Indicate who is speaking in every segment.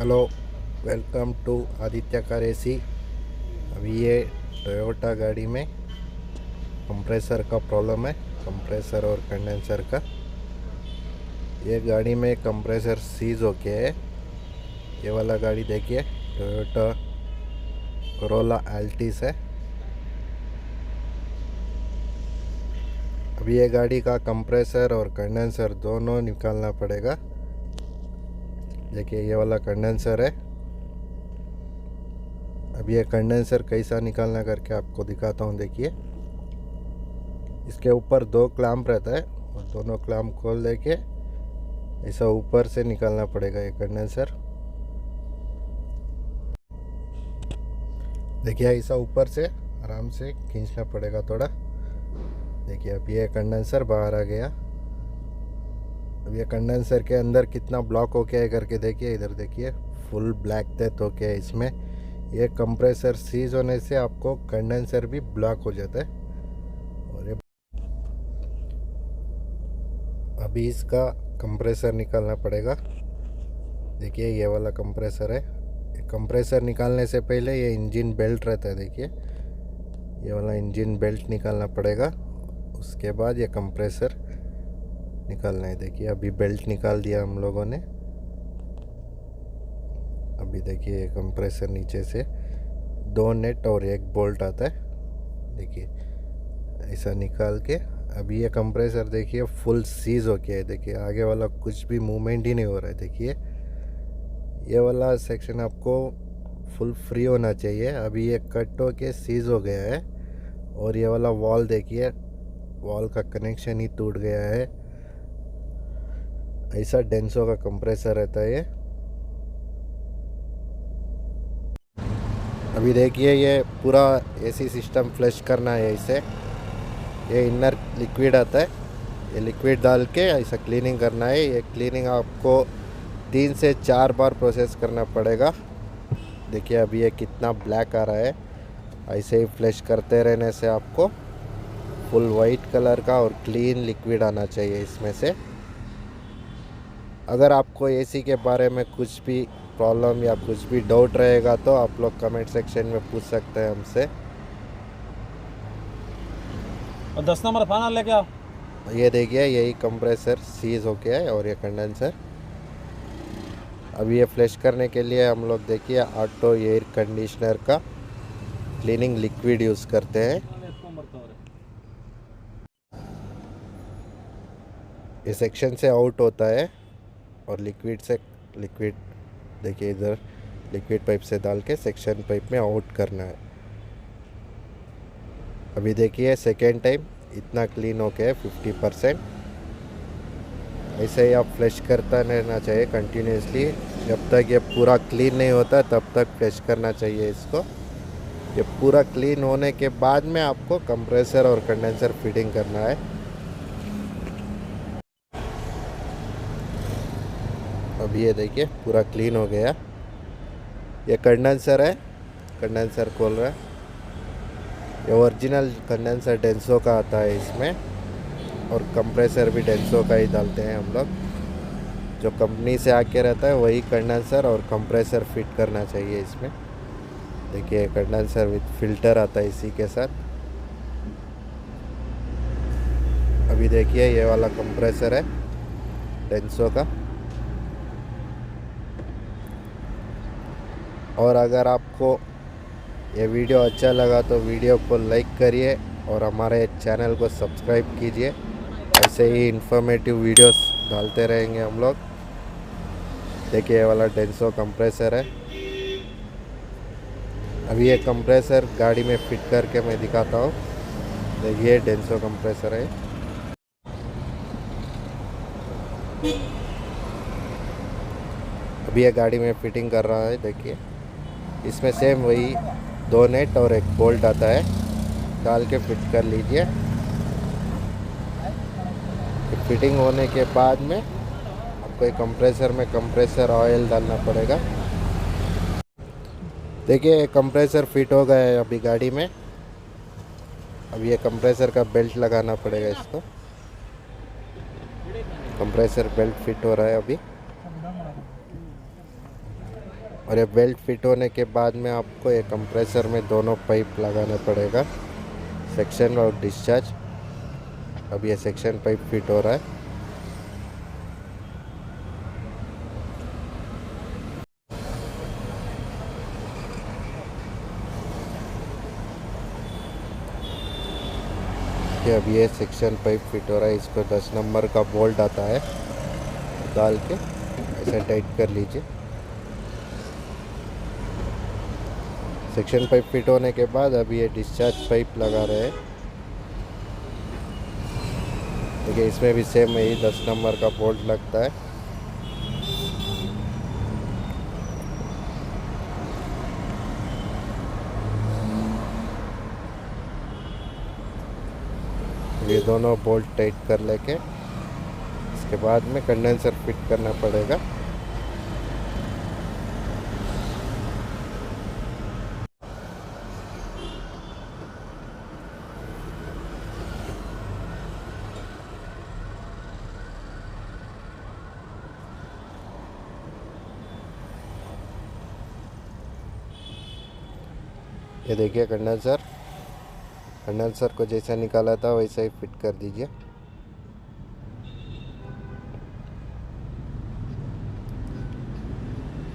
Speaker 1: Hello, welcome to Aditya car AC. अभी ये Toyota गाड़ी में कंप्रेसर का प्रॉब्लम है, कंप्रेसर और कंडेंसर का। ये गाड़ी में कंप्रेसर सीज हो गया है। ये वाला गाड़ी देखिए, टोयोटा कोरोला अल्टिस है। अभी ये गाड़ी का कंप्रेसर और कंडेंसर दोनों निकालना पड़ेगा। देखिए ये वाला कंडेंसर है। अभी ये कंडेंसर कैसा निकालना करके आपको दिखाता हूँ। देखिए इसके ऊपर दो क्लैंप रहता है और दोनों क्लैंप खोल देके ऐसा ऊपर से निकालना पड़ेगा ये कंडेंसर। देखिए ऐसा ऊपर से आराम से खींचना पड़ेगा थोड़ा। देखिए अब ये कंडेंसर बाहर आ गया। अब ये कंडेंसर के अंदर कितना ब्लॉक हो गया है करके देखिए। इधर देखिए फुल ब्लैक डेथ हो गया है इसमें। ये कंप्रेसर सीज होने से आपको कंडेंसर भी ब्लॉक हो जाता है। और ये अभी इसका कंप्रेसर निकालना पड़ेगा। देखिए ये वाला कंप्रेसर है। कंप्रेसर निकालने से पहले ये इंजन बेल्ट रहता है, देखिए ये वाला इंजन बेल्ट निकालना पड़ेगा। उसके बाद ये कंप्रेसर निकालना है। देखिए अभी बेल्ट निकाल दिया हम लोगों ने। अभी देखिए ये कंप्रेसर नीचे से दो नेट और एक बोल्ट आता है। देखिए ऐसा निकाल के अभी ये कंप्रेसर देखिए फुल सीज हो गया है। देखिए आगे वाला कुछ भी मूवमेंट ही नहीं हो रहा है। देखिए ये वाला सेक्शन आपको फुल फ्री होना चाहिए। अभी ये कट हो के सीज हो गया है। और ये वाला वॉल देखिए, वॉल का कनेक्शन ही टूट गया है। ऐसा डेंसो का कंप्रेसर रहता है ये। अभी देखिए ये पूरा एसी सिस्टम फ्लश करना है इसे। ये इनर लिक्विड आता है, ये लिक्विड डाल के ऐसा क्लीनिंग करना है। ये क्लीनिंग आपको 3 से 4 बार प्रोसेस करना पड़ेगा। देखिए अभी ये कितना ब्लैक आ रहा है। ऐसे ही फ्लश करते रहने से आपको फुल वाइट कलर का और क्लीन लिक्विड आना चाहिए इसमें से। अगर आपको एसी के बारे में कुछ भी प्रॉब्लम या कुछ भी डाउट रहेगा तो आप लोग कमेंट सेक्शन में पूछ सकते हैं हमसे।
Speaker 2: और 10 नंबर फाइनल लेके आओ।
Speaker 1: ये देखिए यही कंप्रेसर सीज हो गया है और ये कंडेंसर। अभी ये फ्लश करने के लिए हम लोग देखिए ऑटो एयर कंडीशनर का क्लीनिंग लिक्विड यूज़ करते हैं। ये सेक्शन से आउट होता है और लिक्विड देखिए इधर लिक्विड पाइप से डाल के सेक्शन पाइप में आउट करना है। अभी देखिए सेकेंड टाइम इतना क्लीन हो गया है 50%। ऐसे ही आप फ्लश करता रहना चाहिए कंटिन्यूसली। जब तक ये पूरा क्लीन नहीं होता तब तक फ्लश करना चाहिए इसको। ये पूरा क्लीन होने के बाद में आपको कंप्रेसर और कंडेंसर फिटिंग करना है। अब ये देखिए पूरा क्लीन हो गया। ये कंडेंसर है, कंडेंसर खोल रहा है। ये ओरिजिनल कंडेंसर डेंसो का आता है इसमें, और कंप्रेसर भी डेंसो का ही डालते हैं हम लोग। जो कंपनी से आके रहता है वही कंडेंसर और कंप्रेसर फिट करना चाहिए इसमें। देखिए कंडेंसर विद फिल्टर आता है इसी के साथ। अभी देखिए ये वाला कंप्रेसर है डेंसो का। और अगर आपको ये वीडियो अच्छा लगा तो वीडियो को लाइक करिए और हमारे चैनल को सब्सक्राइब कीजिए। ऐसे ही इंफॉर्मेटिव वीडियोस डालते रहेंगे हम लोग। देखिए ये वाला डेंसो कंप्रेसर है। अभी ये कंप्रेसर गाड़ी में फिट करके मैं दिखाता हूँ। देखिए डेंसो कंप्रेसर है। अभी ये गाड़ी में फिटिंग कर रहा है। देखिए इसमें सेम वही 2 नेट और एक बोल्ट आता है, डाल के फिट कर लीजिए। फिटिंग होने के बाद में आपको एक कंप्रेसर में कंप्रेसर ऑयल डालना पड़ेगा। देखिए कंप्रेसर फिट हो गया है अभी गाड़ी में। अब ये कंप्रेसर का बेल्ट लगाना पड़ेगा इसको। कंप्रेसर बेल्ट फिट हो रहा है अभी। और ये बेल्ट फिट होने के बाद में आपको ये कंप्रेसर में दोनों पाइप लगाना पड़ेगा, सेक्शन और डिस्चार्ज। अब ये सेक्शन पाइप फिट हो रहा है। कि अब ये सेक्शन पाइप फिट हो रहा है। इसको 10 नंबर का बोल्ट आता है, डाल के ऐसा टाइट कर लीजिए। सेक्शन पाइप फिट होने के बाद अभी ये डिस्चार्ज पाइप लगा रहे हैं। देखिए इसमें भी सेम यही 10 नंबर का बोल्ट लगता है। ये दोनों बोल्ट टाइट कर लेके इसके बाद में कंडेंसर फिट करना पड़ेगा। ये देखिए कंडेंसर को जैसा निकाला था वैसा ही फिट कर दीजिए।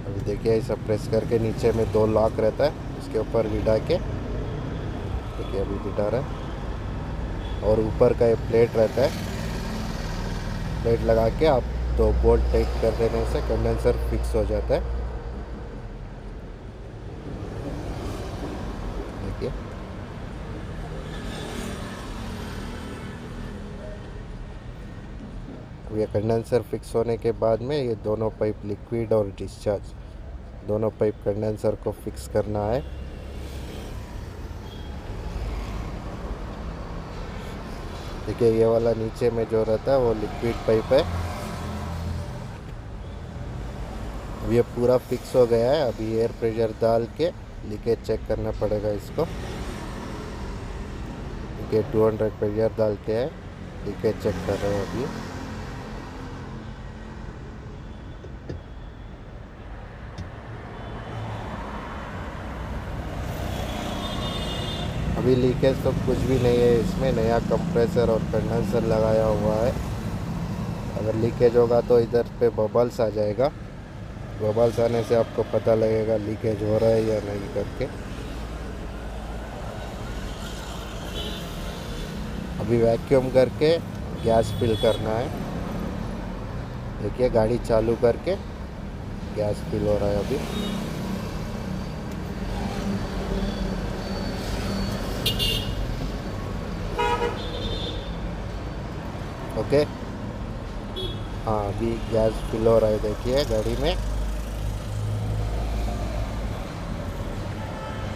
Speaker 1: अभी देखिए ऐसा प्रेस करके नीचे में 2 लॉक रहता है, उसके ऊपर बिठा के देखिए अभी बिठा रहा है। और ऊपर का ये प्लेट रहता है, प्लेट लगा के आप 2 बोल्ट टाइट कर देने से कंडेंसर फिक्स हो जाता है। देखिए अब ये कंडेंसर फिक्स होने के बाद में ये दोनों पाइप लिक्विड और डिस्चार्ज दोनों पाइप कंडेंसर को फिक्स करना है। देखिए ये वाला नीचे में जो रहता है वो लिक्विड पाइप है। अब ये पूरा फिक्स हो गया है। अभी एयर प्रेशर डाल के लीकेज चेक करना पड़ेगा इसको। देखिए 200 प्रेशर डाल के है, लीकेज चेक कर रहे हैं अभी। अभी लीकेज तो कुछ भी नहीं है, इसमें नया कंप्रेसर और कंडेंसर लगाया हुआ है। अगर लीकेज होगा तो इधर पे बबल्स आ जाएगा, बबल्स आने से आपको पता लगेगा लीकेज हो रहा है या नहीं करके। अभी वैक्यूम करके गैस फिल करना है। देखिए गाड़ी चालू करके गैस फिल हो रहा है अभी। ओके हाँ अभी गैस फिल हो रहा है, देखिए गाड़ी में।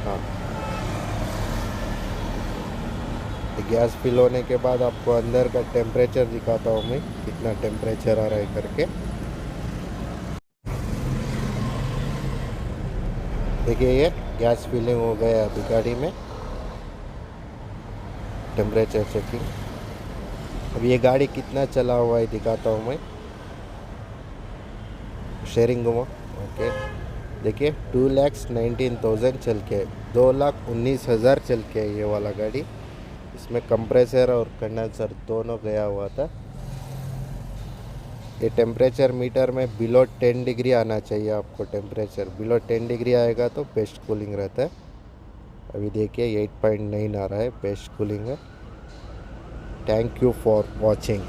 Speaker 1: हाँ गैस फिल होने के बाद आपको अंदर का टेम्परेचर दिखाता हूँ मैं, कितना टेम्परेचर आ रहा है करके। देखिए ये गैस फिलिंग हो गया अभी गाड़ी में। Temperature checking. अब ये गाड़ी कितना चला हुआ है दिखाता हूँ मैं। शेयरिंग में ओके देखिए 2,19,000 चल के 2,19,000 चल के ये वाला गाड़ी। इसमें कंप्रेसर और कंडेंसर दोनों गया हुआ था। ये टेम्परेचर मीटर में बिलो 10 डिग्री आना चाहिए आपको। टेम्परेचर बिलो 10 डिग्री आएगा तो बेस्ट कूलिंग रहता है। अभी देखिए 8.9 आ रहा है, बेस्ट कूलिंग है। Thank you for watching.